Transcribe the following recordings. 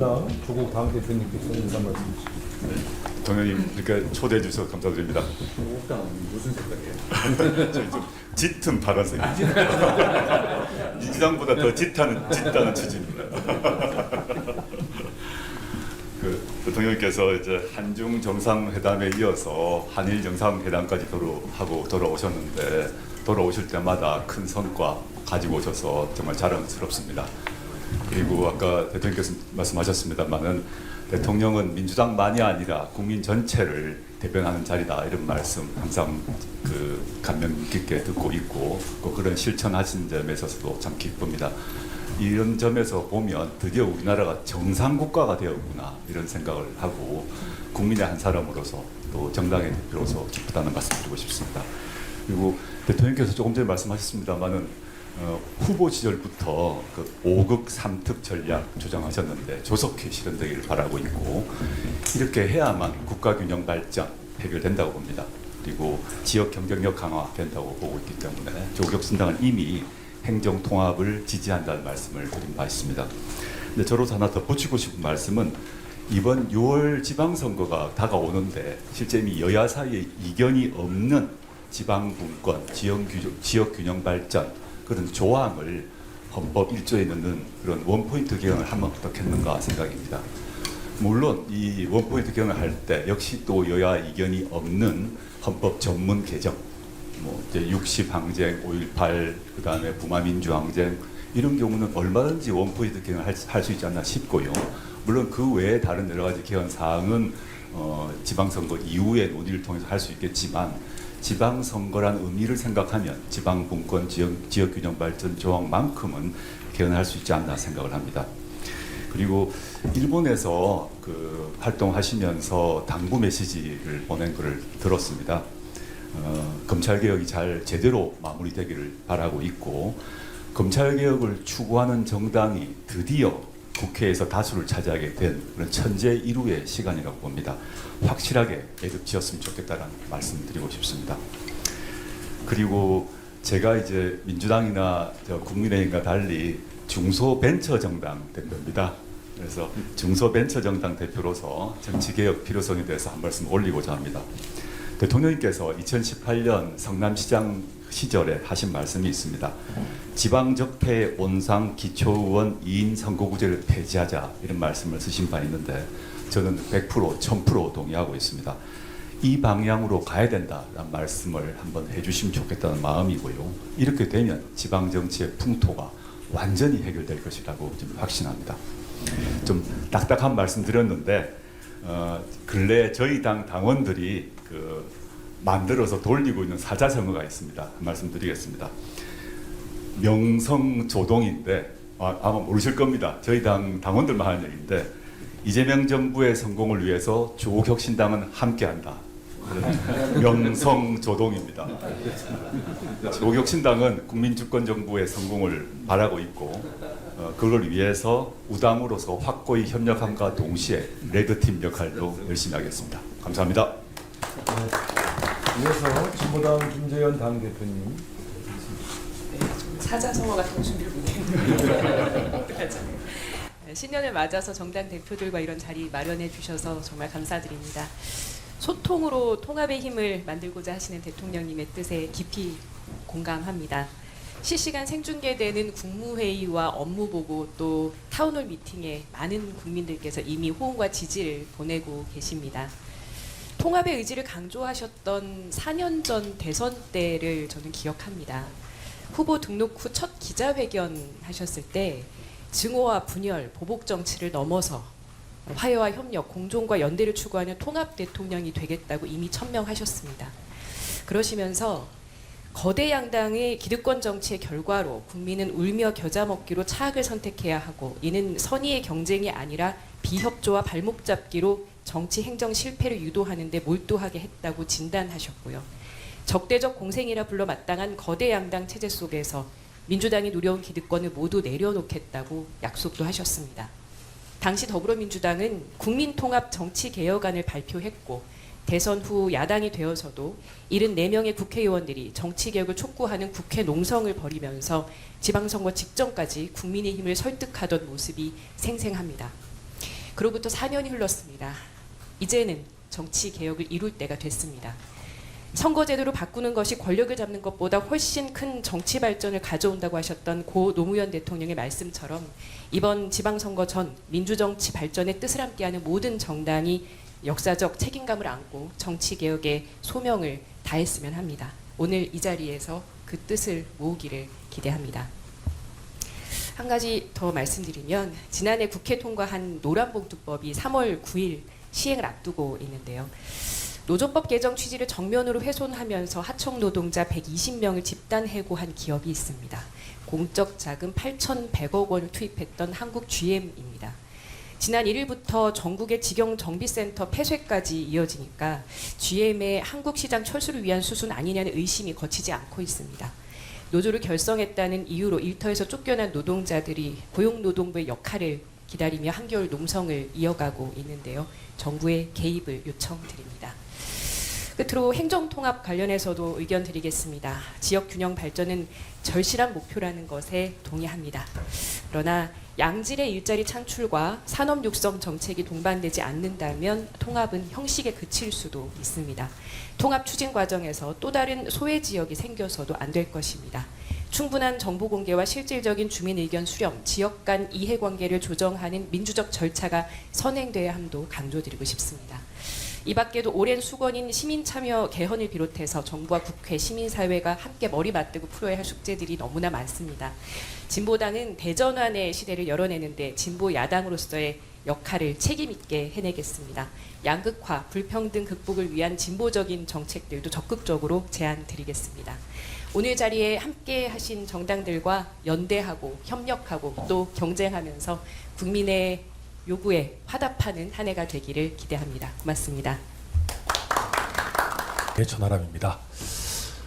조국 당대표님께서 인사 말씀 주시죠. 동현님 이렇게 초대해 주셔서 감사드립니다. 조국당 무슨 색깔이에요? 저희 좀 짙은 파란색입니다. 민주당보다 더 짙다는 취지입니다. 대통령께서 이제 한중 정상회담에 이어서 한일 정상회담까지 하고 돌아오셨는데 돌아오실 때마다 큰 성과 가지고 오셔서 정말 자랑스럽습니다. 그리고 아까 대통령께서 말씀하셨습니다만은 대통령은 민주당만이 아니라 국민 전체를 대변하는 자리다 이런 말씀 항상 감명 깊게 듣고 있고 그런 실천하신 점에 있어서도 참 기쁩니다. 이런 점에서 보면 드디어 우리나라가 정상국가가 되었구나 이런 생각을 하고 국민의 한 사람으로서 또 정당의 대표로서 기쁘다는 말씀 드리고 싶습니다. 그리고 대통령께서 조금 전에 말씀하셨습니다만은 후보 시절부터 5극 3특 전략 주장하셨는데 조속히 실현되기를 바라고 있고 이렇게 해야만 국가균형 발전 해결된다고 봅니다. 그리고 지역 경쟁력 강화 된다고 보고 있기 때문에 조국혁신당은 이미 행정 통합을 지지한다는 말씀을 드린 바 있습니다. 근데 저로서 하나 더 붙이고 싶은 말씀은 이번 6월 지방선거가 다가오는데 실제 이미 여야 사이에 이견이 없는 지방분권, 지역균형 발전 그런 조항을 헌법 1조에 넣는 그런 원포인트 개헌을 하면 어떻겠는가 생각입니다. 물론 이 원포인트 개헌을 할 때 역시 또 여야 이견이 없는 헌법 전문 개정, 이제 60 항쟁, 5.18, 그 다음에 부마민주 항쟁 이런 경우는 얼마든지 원포인트 개헌을 할 수 있지 않나 싶고요. 물론 그 외에 다른 여러 가지 개헌 사항은 지방선거 이후에 논의를 통해서 할 수 있겠지만 지방선거란 의미를 생각하면 지방분권, 지역균형 발전 조항만큼은 개헌할 수 있지 않나 생각을 합니다. 그리고 일본에서 활동하시면서 당부 메시지를 보낸 것을 들었습니다. 검찰개혁이 잘 제대로 마무리되기를 바라고 있고 검찰개혁을 추구하는 정당이 드디어 국회에서 다수를 차지하게 된 그런 천재일우의 시간이라고 봅니다. 확실하게 매듭 지었으면 좋겠다는 말씀드리고 싶습니다. 그리고 제가 이제 민주당이나 국민의힘과 달리 중소벤처정당 대표입니다. 그래서 중소벤처정당 대표로서 정치개혁 필요성에 대해서 한 말씀 올리고자 합니다. 대통령님께서 2018년 성남시장 시절에 하신 말씀이 있습니다. 지방적폐 온상 기초의원 2인 선거구제를 폐지하자 이런 말씀을 쓰신 바 있는데 저는 100% 1000% 동의하고 있습니다. 이 방향으로 가야 된다는 말씀을 한번 해주시면 좋겠다는 마음이고요. 이렇게 되면 지방정치의 풍토가 완전히 해결될 것이라고 좀 확신합니다. 좀 딱딱한 말씀 드렸는데 근래 저희 당 당원들이 만들어서 돌리고 있는 사자성어가 있습니다. 한 말씀 드리겠습니다. 명성조동인데 아마 모르실 겁니다. 저희 당 당원들만 하는 얘기인데 이재명 정부의 성공을 위해서 조국혁신당은 함께한다. 명성조동입니다. 조국혁신당은 국민주권정부의 성공을 바라고 있고 그걸 위해서 우당으로서 확고히 협력함과 동시에 레드팀 역할도 열심히 하겠습니다. 감사합니다. 이어서 진보당 김재현 당대표님. 사자성어 같은 거 준비를 못했는데 어떡하죠? 신년을 맞아서 정당 대표들과 이런 자리 마련해 주셔서 정말 감사드립니다. 소통으로 통합의 힘을 만들고자 하시는 대통령님의 뜻에 깊이 공감합니다. 실시간 생중계되는 국무회의와 업무보고 또 타운홀 미팅에 많은 국민들께서 이미 호응과 지지를 보내고 계십니다. 통합의 의지를 강조하셨던 4년 전 대선 때를 저는 기억합니다. 후보 등록 후 첫 기자회견 하셨을 때 증오와 분열, 보복 정치를 넘어서 화해와 협력, 공존과 연대를 추구하는 통합 대통령이 되겠다고 이미 천명하셨습니다. 그러시면서 거대 양당의 기득권 정치의 결과로 국민은 울며 겨자 먹기로 차악을 선택해야 하고 이는 선의의 경쟁이 아니라 비협조와 발목 잡기로 정치 행정 실패를 유도하는 데 몰두하게 했다고 진단하셨고요. 적대적 공생이라 불러 마땅한 거대 양당 체제 속에서 민주당이 누려온 기득권을 모두 내려놓겠다고 약속도 하셨습니다. 당시 더불어민주당은 국민통합 정치개혁안을 발표했고 대선 후 야당이 되어서도 74명의 국회의원들이 정치개혁을 촉구하는 국회 농성을 벌이면서 지방선거 직전까지 국민의힘을 설득하던 모습이 생생합니다. 그로부터 4년이 흘렀습니다. 이제는 정치 개혁을 이룰 때가 됐습니다. 선거제도를 바꾸는 것이 권력을 잡는 것보다 훨씬 큰 정치 발전을 가져온다고 하셨던 고 노무현 대통령의 말씀처럼 이번 지방선거 전 민주정치 발전의 뜻을 함께하는 모든 정당이 역사적 책임감을 안고 정치개혁의 소명을 다했으면 합니다. 오늘 이 자리에서 그 뜻을 모으기를 기대합니다. 한 가지 더 말씀드리면 지난해 국회 통과한 노란봉투법이 3월 9일 시행을 앞두고 있는데요. 노조법 개정 취지를 정면으로 훼손하면서 하청 노동자 120명을 집단 해고한 기업이 있습니다. 공적 자금 8,100억 원을 투입했던 한국 GM입니다. 지난 1일부터 전국의 직영 정비센터 폐쇄까지 이어지니까 GM의 한국 시장 철수를 위한 수순 아니냐는 의심이 거치지 않고 있습니다. 노조를 결성했다는 이유로 일터에서 쫓겨난 노동자들이 고용노동부의 역할을 기다리며 한겨울 농성을 이어가고 있는데요. 정부의 개입을 요청드립니다. 끝으로 행정통합 관련해서도 의견 드리겠습니다. 지역균형 발전은 절실한 목표라는 것에 동의합니다. 그러나 양질의 일자리 창출과 산업 육성 정책이 동반되지 않는다면 통합은 형식에 그칠 수도 있습니다. 통합 추진 과정에서 또 다른 소외 지역이 생겨서도 안 될 것입니다. 충분한 정보 공개와 실질적인 주민 의견 수렴, 지역 간 이해관계를 조정하는 민주적 절차가 선행돼야 함도 강조드리고 싶습니다. 이 밖에도 오랜 수건인 시민참여 개헌을 비롯해서 정부와 국회, 시민사회가 함께 머리 맞대고 풀어야 할 숙제들이 너무나 많습니다. 진보당은 대전환의 시대를 열어내는데 진보 야당으로서의 역할을 책임있게 해내겠습니다. 양극화, 불평등 극복을 위한 진보적인 정책들도 적극적으로 제안드리겠습니다. 오늘 자리에 함께 하신 정당들과 연대하고 협력하고 또 경쟁하면서 국민의 요구에 화답하는 한 해가 되기를 기대합니다. 고맙습니다. 네, 천하람입니다.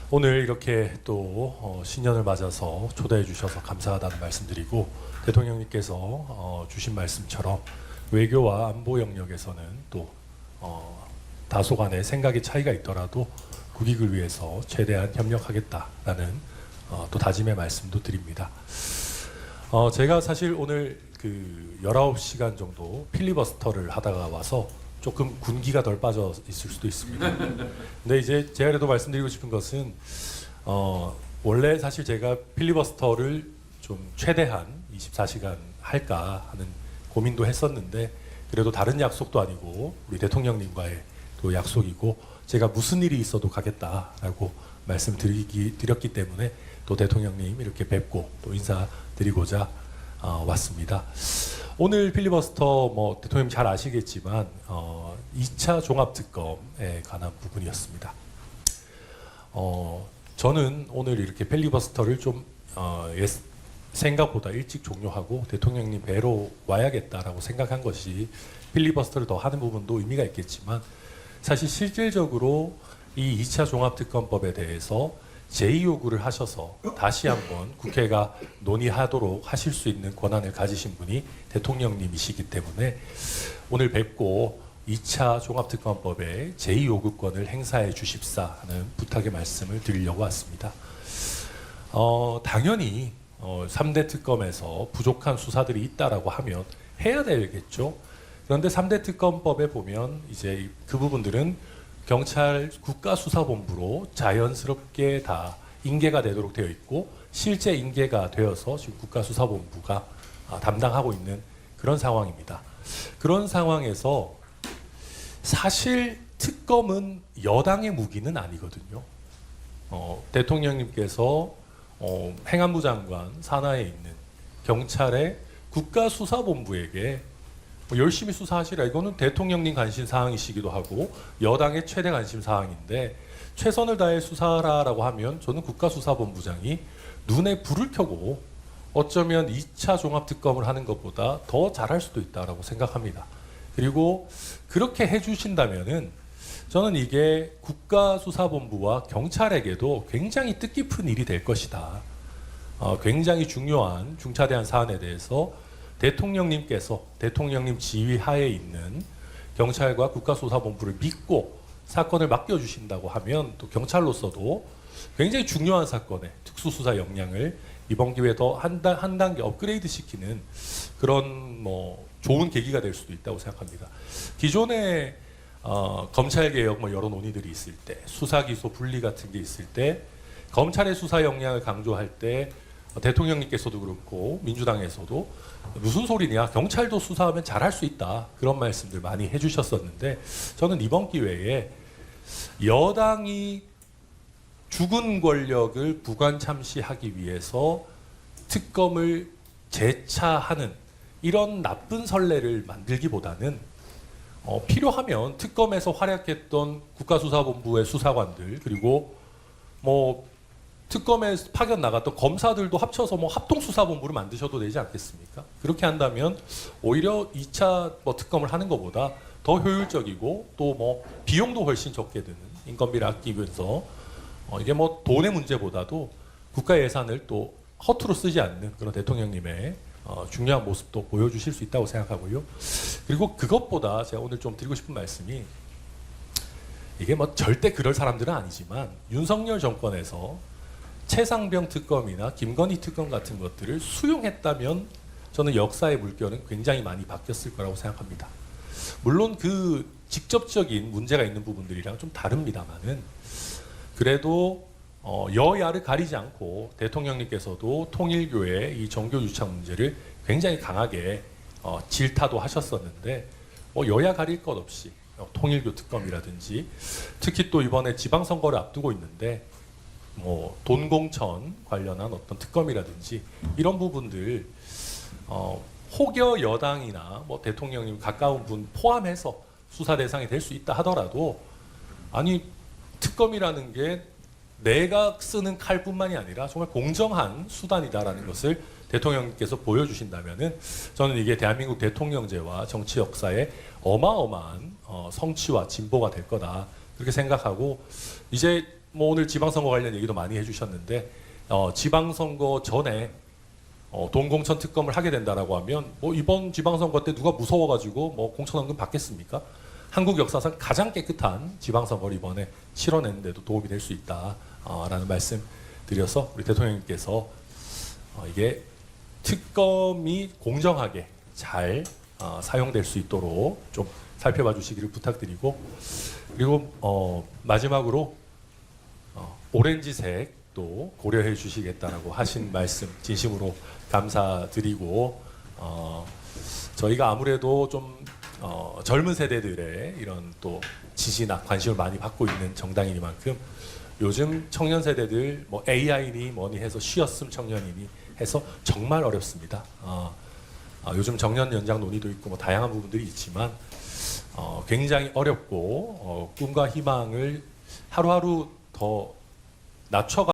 오늘 이렇게 또 신년을 맞아서 초대해 주셔서 감사하다는 말씀드리고 대통령님께서 주신 말씀처럼 외교와 안보 영역에서는 또 다소간의 생각의 차이가 있더라도 국익을 위해서 최대한 협력하겠다라는 또 다짐의 말씀도 드립니다. 제가 사실 오늘 그 19시간 정도 필리버스터를 하다가 와서 조금 군기가 덜 빠져 있을 수도 있습니다. 근데 이제 제가 그래도 말씀드리고 싶은 것은 원래 사실 제가 필리버스터를 좀 최대한 24시간 할까 하는 고민도 했었는데 그래도 다른 약속도 아니고 우리 대통령님과의 또 약속이고 제가 무슨 일이 있어도 가겠다라고 말씀드렸기 때문에 또 대통령님 이렇게 뵙고 또 인사드리고자 왔습니다. 오늘 필리버스터 뭐 대통령님 잘 아시겠지만 2차 종합특검에 관한 부분이었습니다. 저는 오늘 이렇게 필리버스터를 좀 생각보다 일찍 종료하고 대통령님 뵈러 와야겠다라고 생각한 것이 필리버스터를 더 하는 부분도 의미가 있겠지만 사실 실질적으로 이 2차 종합특검법에 대해서 제2요구를 하셔서 다시 한번 국회가 논의하도록 하실 수 있는 권한을 가지신 분이 대통령님이시기 때문에 오늘 뵙고 2차 종합특검법의 제2요구권을 행사해 주십사 하는 부탁의 말씀을 드리려고 왔습니다. 당연히 3대 특검에서 부족한 수사들이 있다라고 하면 해야 되겠죠. 그런데 3대 특검법에 보면 이제 그 부분들은 경찰 국가수사본부로 자연스럽게 다 인계가 되도록 되어 있고 실제 인계가 되어서 지금 국가수사본부가 담당하고 있는 그런 상황입니다. 그런 상황에서 사실 특검은 여당의 무기는 아니거든요. 대통령님께서 행안부 장관 산하에 있는 경찰의 국가수사본부에게 열심히 수사하시라. 이거는 대통령님 관심 사항이시기도 하고 여당의 최대 관심 사항인데 최선을 다해 수사하라라고 하면 저는 국가수사본부장이 눈에 불을 켜고 어쩌면 2차 종합특검을 하는 것보다 더 잘할 수도 있다라고 생각합니다. 그리고 그렇게 해주신다면은 저는 이게 국가수사본부와 경찰에게도 굉장히 뜻깊은 일이 될 것이다. 굉장히 중요한 중차대한 사안에 대해서 대통령님께서 대통령님 지휘하에 있는 경찰과 국가수사본부를 믿고 사건을 맡겨주신다고 하면 또 경찰로서도 굉장히 중요한 사건에 특수수사 역량을 이번 기회에 더 한 단계 업그레이드 시키는 그런 좋은 계기가 될 수도 있다고 생각합니다. 기존에 검찰 개혁 뭐 여러 논의들이 있을 때, 수사 기소 분리 같은 게 있을 때, 검찰의 수사 역량을 강조할 때 대통령님께서도 그렇고 민주당에서도 무슨 소리냐, 경찰도 수사하면 잘할 수 있다, 그런 말씀들 많이 해주셨었는데, 저는 이번 기회에 여당이 죽은 권력을 부관 참시하기 위해서 특검을 재차하는 이런 나쁜 선례를 만들기보다는 필요하면 특검에서 활약했던 국가수사본부의 수사관들, 그리고 뭐 특검에 파견 나갔던 검사들도 합쳐서 뭐 합동수사본부를 만드셔도 되지 않겠습니까? 그렇게 한다면 오히려 2차 뭐 특검을 하는 것보다 더 효율적이고 또 뭐 비용도 훨씬 적게 드는, 인건비를 아끼면서 이게 뭐 돈의 문제보다도 국가 예산을 또 허투루 쓰지 않는 그런 대통령님의 중요한 모습도 보여주실 수 있다고 생각하고요. 그리고 그것보다 제가 오늘 좀 드리고 싶은 말씀이, 이게 뭐 절대 그럴 사람들은 아니지만 윤석열 정권에서 최상병 특검이나 김건희 특검 같은 것들을 수용했다면 저는 역사의 물결은 굉장히 많이 바뀌었을 거라고 생각합니다. 물론 그 직접적인 문제가 있는 부분들이랑 좀 다릅니다만은, 그래도 여야를 가리지 않고 대통령님께서도 통일교의 이 정교 유착 문제를 굉장히 강하게 질타도 하셨었는데, 뭐 여야 가릴 것 없이 통일교 특검이라든지, 특히 또 이번에 지방선거를 앞두고 있는데 뭐 돈공천 관련한 어떤 특검이라든지 이런 부분들 혹여 여당이나 뭐 대통령님 가까운 분 포함해서 수사 대상이 될 수 있다 하더라도, 아니 특검이라는 게 내가 쓰는 칼뿐만이 아니라 정말 공정한 수단이다라는 것을 대통령님께서 보여주신다면은 저는 이게 대한민국 대통령제와 정치 역사에 어마어마한 성취와 진보가 될 거다, 그렇게 생각하고, 이제 뭐 오늘 지방선거 관련 얘기도 많이 해주셨는데 지방선거 전에 돈공천 특검을 하게 된다라고 하면 뭐 이번 지방선거 때 누가 무서워가지고 뭐 공천원금 받겠습니까? 한국 역사상 가장 깨끗한 지방선거를 이번에 치러내는데도 도움이 될 수 있다라는 말씀 드려서, 우리 대통령님께서 이게 특검이 공정하게 잘 사용될 수 있도록 좀 살펴봐 주시기를 부탁드리고, 그리고 마지막으로 오렌지색도 고려해 주시겠다라고 하신 말씀 진심으로 감사드리고, 저희가 아무래도 좀 젊은 세대들의 이런 또 지지나 관심을 많이 받고 있는 정당이니만큼 요즘 청년 세대들 뭐 AI니 뭐니 해서 쉬었음 청년이니 해서 정말 어렵습니다. 요즘 정년 연장 논의도 있고 뭐 다양한 부분들이 있지만 굉장히 어렵고 꿈과 희망을 하루하루 더 낮춰가